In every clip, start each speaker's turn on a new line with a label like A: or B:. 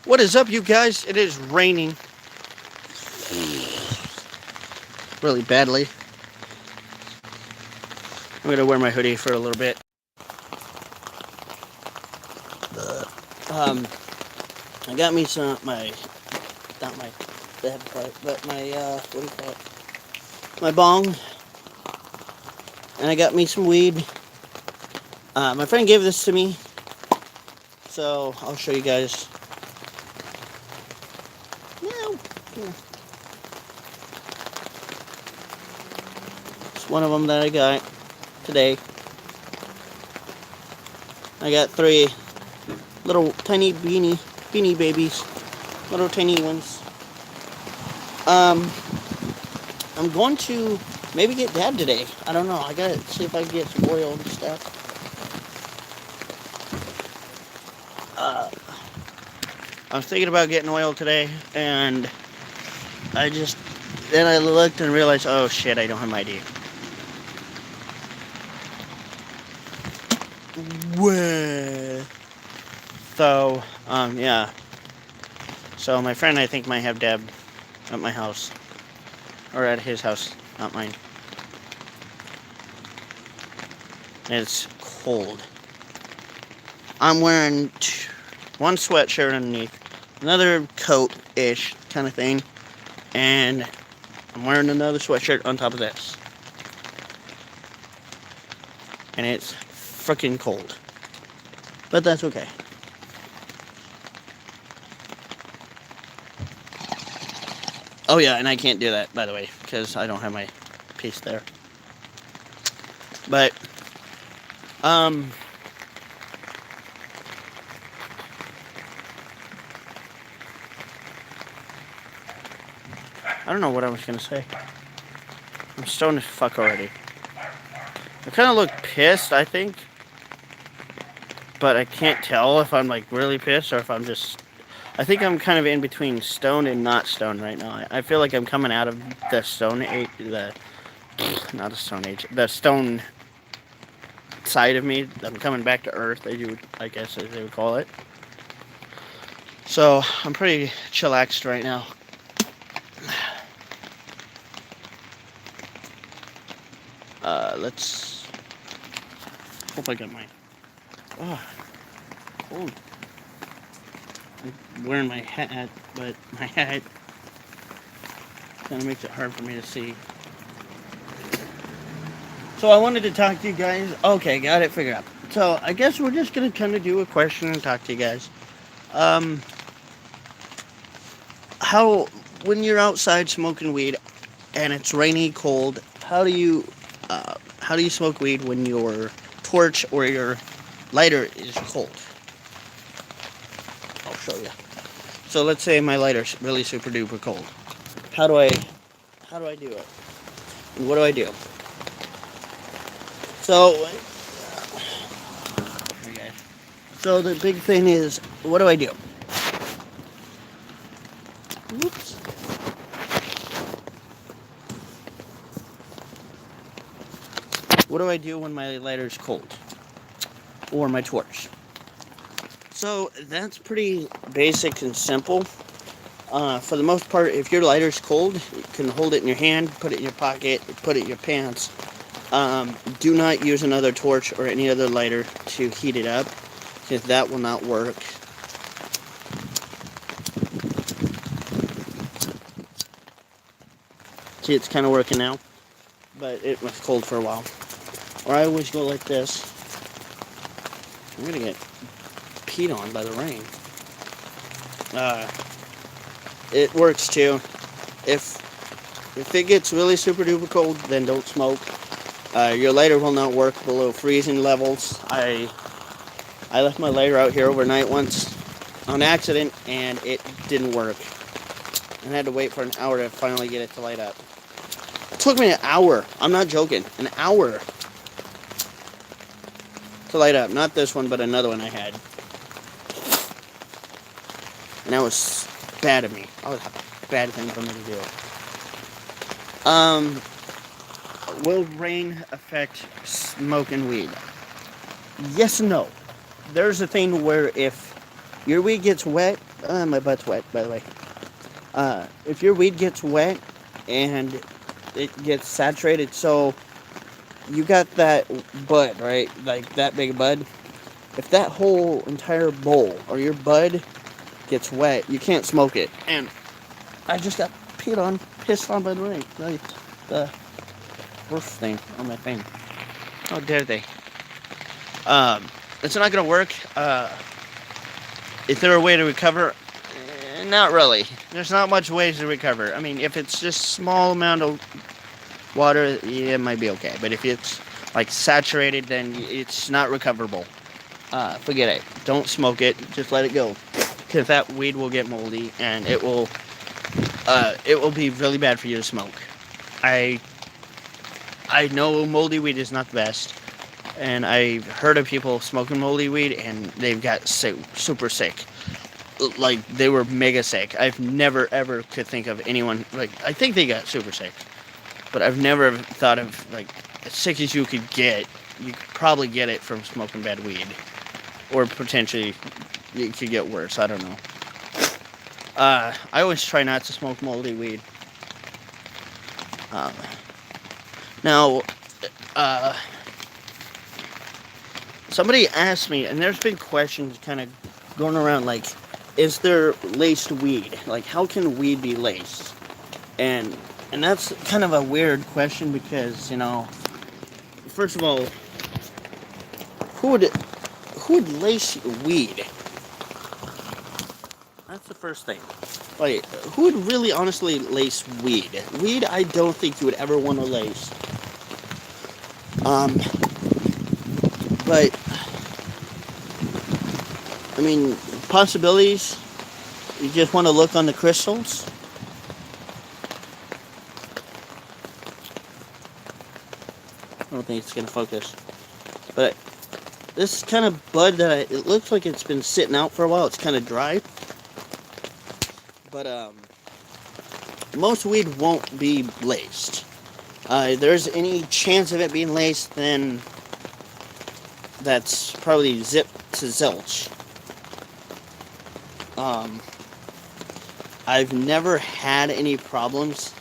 A: What is up, you guys? It is raining really badly. I'm gonna wear my hoodie for a little bit. Um, I got me some not my bed part, but my what do you call it? My bong, and I got me some weed. My friend gave this to me, so I'll show you guys. No, it's one of them that I got today. I got 3 little tiny beanie babies, little tiny ones. I'm going to maybe get Dad today. I don't know. I gotta see if I can get some oil and stuff. I was thinking about getting oil today, and then I looked and realized, oh shit, I don't have my ID. Wah. So, yeah. So my friend, I think, might have Deb at my house. Or at his house, not mine. It's cold. I'm wearing one sweatshirt underneath, another coat-ish kind of thing, and I'm wearing another sweatshirt on top of this. And it's freaking cold. But that's okay. Oh yeah, and I can't do that, by the way, because I don't have my piece there. But, I don't know what I was gonna say. I'm stoned as fuck already. I kind of look pissed, I think. But I can't tell if I'm like really pissed or if I'm just. I think I'm kind of in between stoned and not stoned right now. I feel like I'm coming out of the stone age, not the stone age, the stone side of me. I'm coming back to earth, I guess as they would call it. So I'm pretty chillaxed right now. Let's hope I got my. Oh, cold. I'm wearing my hat, but my hat kind of makes it hard for me to see. So I wanted to talk to you guys. Okay, got it figured out. So I guess we're just gonna kind of do a question and talk to you guys. Um, how when you're outside smoking weed and it's rainy, cold, how do you smoke weed when your torch or your lighter is cold? I'll show you. So let's say my lighter's really super duper cold. How do I how do I do it? And what do I do? So okay. So the big thing is, what do I do? Oops. What do I do when my lighter's cold? Or my torch? So that's pretty basic and simple. For the most part, if your lighter's cold, you can hold it in your hand, put it in your pocket, put it in your pants. Do not use another torch or any other lighter to heat it up, because that will not work. See, it's kind of working now, but it was cold for a while. Or I always go like this. I'm gonna get peed on by the rain. It works too. If it gets really super duper cold, then don't smoke. Your lighter will not work below freezing levels. I left my lighter out here overnight once on accident, and it didn't work. And I had to wait for an hour to finally get it to light up. It took me an hour. I'm not joking. An hour to light up. Not this one, but another one I had. And that was bad of me. That was a bad thing for me to do. Will rain affect smoking weed? Yes and no. There's a thing where if your weed gets wet, My butt's wet, by the way. If your weed gets wet and it gets saturated, so you got that bud, right? Like that big bud. If that whole entire bowl or your bud gets wet, you can't smoke it. And I just got pissed on by the rain. Like the worst thing on my thing. How dare they? It's not gonna work. Is there a way to recover? Not really. There's not much ways to recover. I mean, if it's just small amount of water, yeah, it might be okay. But if it's like saturated, then it's not recoverable. Forget it. Don't smoke it. Just let it go, because that weed will get moldy, and it will be really bad for you to smoke. I know moldy weed is not the best, and I've heard of people smoking moldy weed, and they've got super sick. Like, they were mega sick. I've never ever could think of anyone, like, I think they got super sick, but I've never thought of, like, as sick as you could get, you could probably get it from smoking bad weed. Or potentially, it could get worse, I don't know. I always try not to smoke moldy weed. Now, somebody asked me, and there's been questions kind of going around, like, is there laced weed? Like, how can weed be laced? And that's kind of a weird question because, you know, first of all, who would lace weed? That's the first thing. Like, who would really honestly lace weed? Weed, I don't think you would ever want to lace. But I mean, possibilities. You just want to look on the crystals. I don't think it's gonna focus. But this kind of bud that it looks like it's been sitting out for a while. It's kind of dry. But most weed won't be laced. If there's any chance of it being laced, then that's probably zip to zilch. I've never had any problems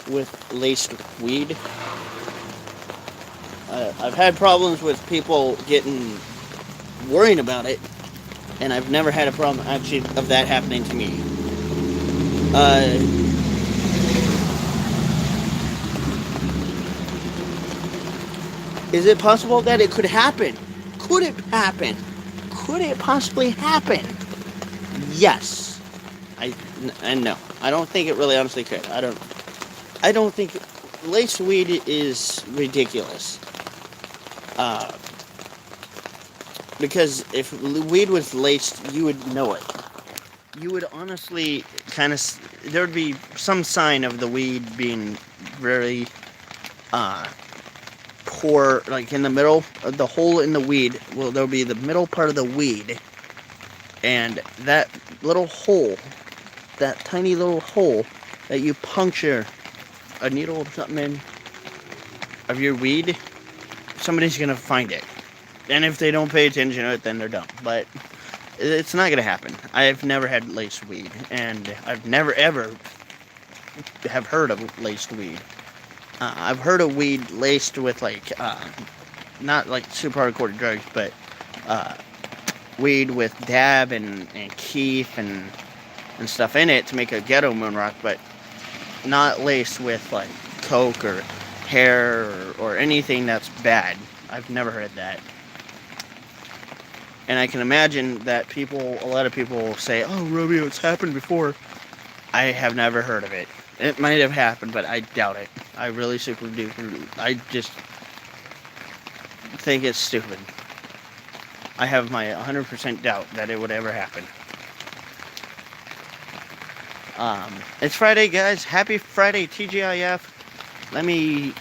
A: with laced weed. I've had problems with people worrying about it, and I've never had a problem actually of that happening to me. Is it possible that it could happen? Could it happen? Could it possibly happen? Yes. And no. I don't think it really honestly could. I don't think laced weed is ridiculous. Because if weed was laced, you would know it. You would honestly there would be some sign of the weed being very poor, like in the middle of the hole in the weed. Well, there'll be the middle part of the weed, and that little hole, that tiny little hole that you puncture a needle or something in of your weed, somebody's gonna find it. And if they don't pay attention to it, then they're dumb. But it's not gonna happen. I've never had laced weed, and I've never ever have heard of laced weed. I've heard of weed laced with not like super hardcore drugs, but weed with dab and keef and stuff in it to make a ghetto moon rock, but not laced with like coke or hair or anything that's bad. I've never heard that. And I can imagine that a lot of people will say, "Oh, Romeo, it's happened before." I have never heard of it. It might have happened, but I doubt it. I really super do. I just think it's stupid. I have my 100% doubt that it would ever happen. It's Friday, guys. Happy Friday, TGIF. Let me...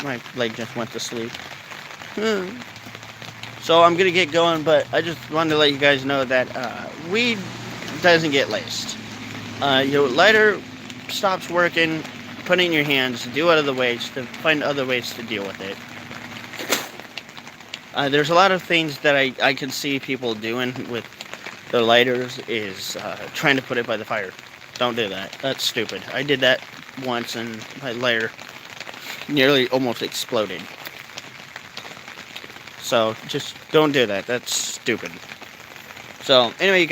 A: my leg just went to sleep. So I'm going to get going, but I just wanted to let you guys know that weed doesn't get laced. Your lighter stops working, put it in your hands, do other ways, to find other ways to deal with it. There's a lot of things that I can see people doing with the lighters is trying to put it by the fire. Don't do that. That's stupid. I did that once and my lighter nearly almost exploded. So just don't do that. That's stupid. So anyway, you guys.